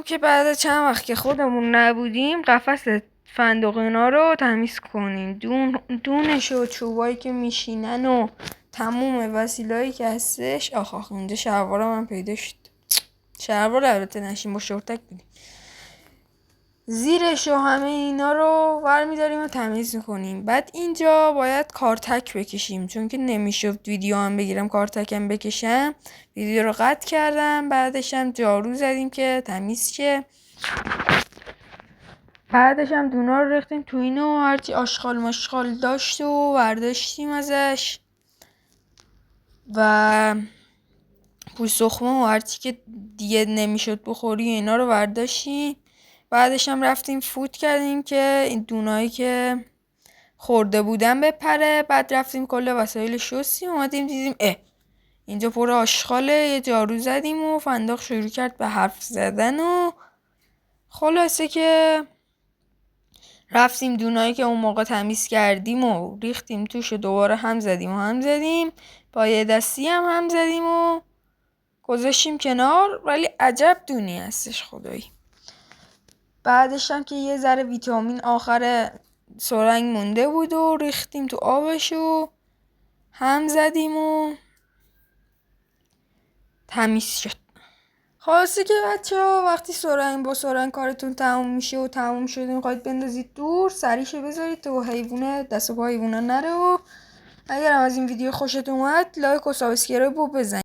که بعد از چند وقت که خودمون نبودیم قفس فندقینا رو تمیز کنیم، دونش و چوبایی که میشینن و تموم وسیلهایی که هستش. آخ اینجا شلوار من پیدا شد. شلوار البته نشیم، با شورتک بودیم. زیرش و همه اینا رو برمیداریم و تمیز میکنیم. بعد اینجا باید کارتک بکشیم، چون که نمیشد ویدیو هم بگیرم کارتکم بکشم. ویدیو رو قطع کردم. بعدش هم جارو زدیم که تمیز شه. بعدش هم دونا رو ریختیم تو اینو، هرچی آشغال مشغال داشت و برداشتیم ازش و پوست تخمه و هرچی که دیگه نمیشد بخوری اینا رو برداشتیم. بعدش هم رفتیم فوت کردیم که این دونایی که خورده بودن بپره. بعد رفتیم کل وسایل شستیم، اومدیم دیدیم اینجا پر آشغاله. یه جارو زدیم و فندق شروع کرد به حرف زدن و خلاصه که رفتیم دونایی که اون موقع تمیز کردیم و ریختیم توش و دوباره هم زدیم با یه دستی هم زدیم و گذاشتیم کنار. ولی عجب دونی هستش خدایی. بعدش هم که یه ذره ویتامین آخر سرنگ مونده بود و ریختیم تو آبش و هم زدیم و تمیز شد. خلاصه که بچه‌ها وقتی با سرنگ کارتون تموم میشه و تموم شده میخواید بندازید دور، سریشو بذارید تو حیوونه دست و پا حیونا نره. و اگر هم از این ویدیو خوشت اومد لایک و سابسکرایب رو بزنید.